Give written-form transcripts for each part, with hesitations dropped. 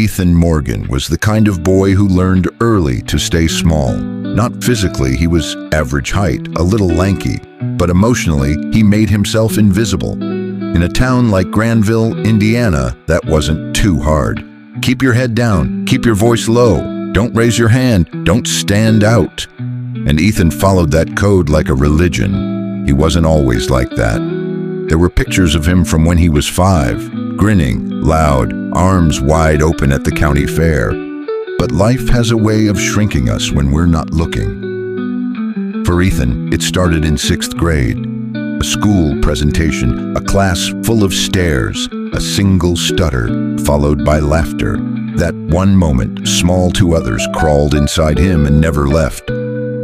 Ethan Morgan was the kind of boy who learned early to stay small. Not physically, he was average height, a little lanky, but emotionally, he made himself invisible. In a town like Granville, Indiana, that wasn't too hard. Keep your head down, keep your voice low, don't raise your hand, don't stand out. And Ethan followed that code like a religion. He wasn't always like that. There were pictures of him from when he was 5, grinning, loud, arms wide open at the county fair. But life has a way of shrinking us when we're not looking. For Ethan, it started in 6th grade. A school presentation, a class full of stares, a single stutter, followed by laughter. That one moment, small to others, crawled inside him and never left.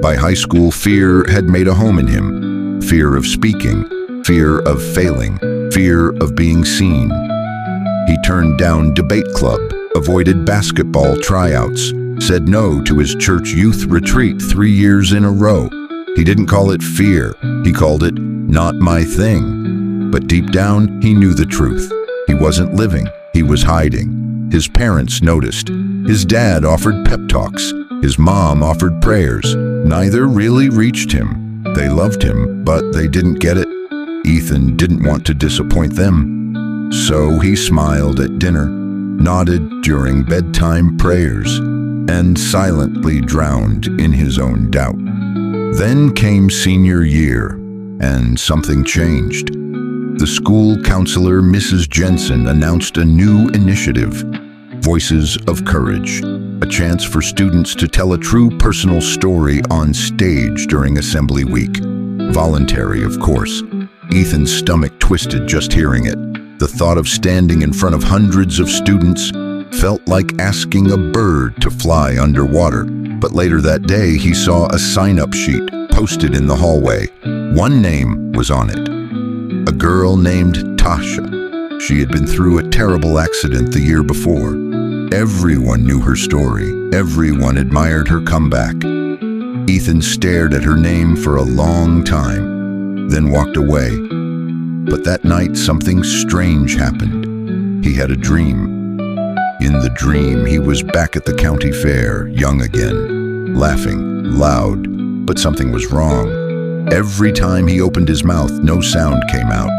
By high school, fear had made a home in him. Fear of speaking, fear of failing, fear of being seen. He turned down debate club, avoided basketball tryouts, said no to his church youth retreat 3 years in a row. He didn't call it fear, he called it not my thing. But deep down, he knew the truth. He wasn't living, he was hiding. His parents noticed. His dad offered pep talks. His mom offered prayers. Neither really reached him. They loved him, but they didn't get it. Ethan didn't want to disappoint them. So he smiled at dinner, nodded during bedtime prayers, and silently drowned in his own doubt. Then came senior year, and something changed. The school counselor, Mrs. Jensen, announced a new initiative, Voices of Courage, a chance for students to tell a true personal story on stage during Assembly Week. Voluntary, of course. Ethan's stomach twisted just hearing it. The thought of standing in front of hundreds of students felt like asking a bird to fly underwater. But later that day, he saw a sign-up sheet posted in the hallway. One name was on it. A girl named Tasha. She had been through a terrible accident the year before. Everyone knew her story. Everyone admired her comeback. Ethan stared at her name for a long time, then walked away. But that night, something strange happened. He had a dream. In the dream, he was back at the county fair, young again, laughing, loud, but something was wrong. Every time he opened his mouth, no sound came out.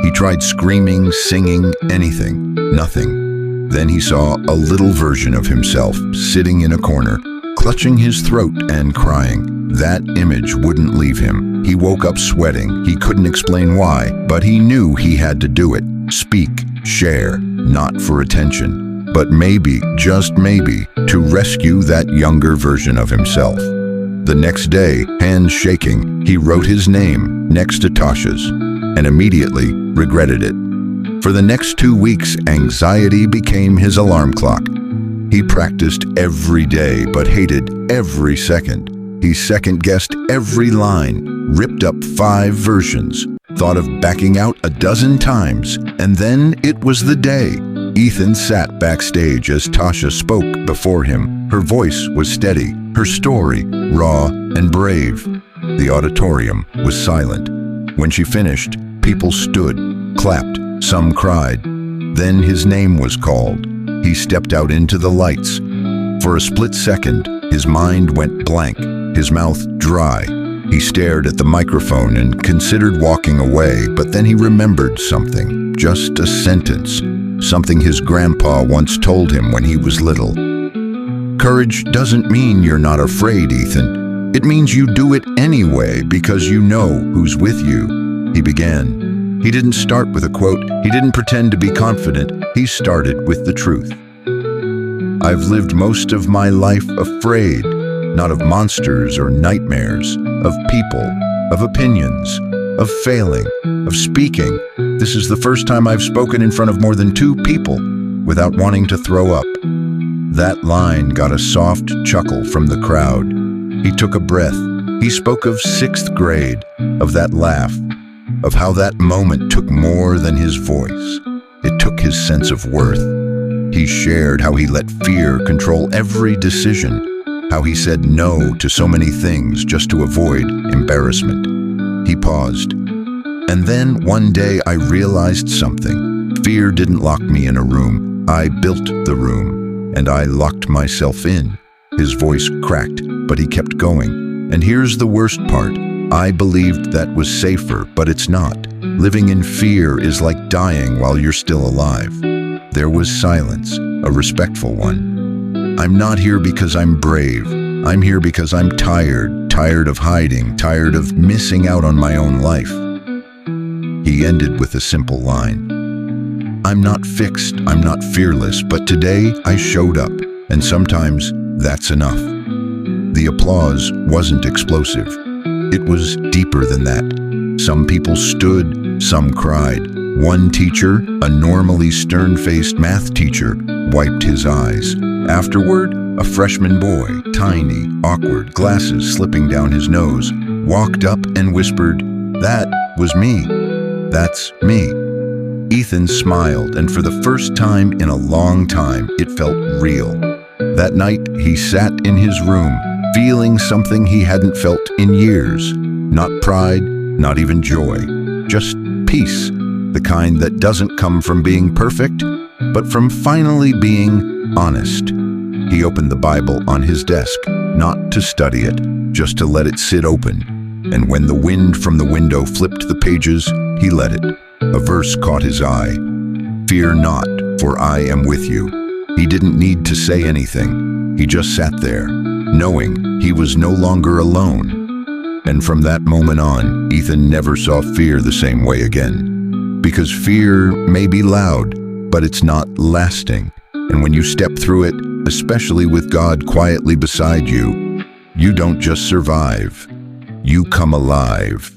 He tried screaming, singing, anything, nothing. Then he saw a little version of himself sitting in a corner, clutching his throat and crying. That image wouldn't leave him. He woke up sweating. He couldn't explain why, but he knew he had to do it. Speak, share, not for attention, but maybe, just maybe, to rescue that younger version of himself. The next day, hands shaking, he wrote his name next to Tasha's and immediately regretted it. For the next 2 weeks, anxiety became his alarm clock. He practiced every day but hated every second. He second-guessed every line, ripped up 5 versions, thought of backing out a dozen times, and then it was the day. Ethan sat backstage as Tasha spoke before him. Her voice was steady, her story raw and brave. The auditorium was silent. When she finished, people stood, clapped, some cried. Then his name was called. He stepped out into the lights. For a split second, his mind went blank, his mouth dry. He stared at the microphone and considered walking away, but then he remembered something, just a sentence, something his grandpa once told him when he was little. Courage doesn't mean you're not afraid, Ethan. It means you do it anyway because you know who's with you. He began. He didn't start with a quote. He didn't pretend to be confident. He started with the truth. I've lived most of my life afraid, not of monsters or nightmares, of people, of opinions, of failing, of speaking. This is the first time I've spoken in front of more than 2 people without wanting to throw up. That line got a soft chuckle from the crowd. He took a breath. He spoke of 6th grade, of that laugh, of how that moment took more than his voice. It took his sense of worth. He shared how he let fear control every decision, how he said no to so many things just to avoid embarrassment. He paused. And then one day I realized something. Fear didn't lock me in a room. I built the room. and I locked myself in. His voice cracked, but he kept going. And here's the worst part. I believed that was safer, but it's not. Living in fear is like dying while you're still alive. There was silence, a respectful one. I'm not here because I'm brave. I'm here because I'm tired of hiding, tired of missing out on my own life. He ended with a simple line. I'm not fixed, I'm not fearless, but today I showed up, and sometimes that's enough. The applause wasn't explosive. It was deeper than that. Some people stood, some cried. One teacher, a normally stern-faced math teacher, wiped his eyes. Afterward, a freshman boy, tiny, awkward, glasses slipping down his nose, walked up and whispered, "That was me. That's me." Ethan smiled, and for the first time in a long time, it felt real. That night, he sat in his room, feeling something he hadn't felt in years. Not pride, not even joy, just peace. The kind that doesn't come from being perfect, but from finally being honest. He opened the Bible on his desk, not to study it, just to let it sit open. And when the wind from the window flipped the pages, he let it. A verse caught his eye. "Fear not, for I am with you." He didn't need to say anything. He just sat there, knowing he was no longer alone. And from that moment on, Ethan never saw fear the same way again. Because fear may be loud, but it's not lasting. And when you step through it, especially with God quietly beside you, you don't just survive, you come alive.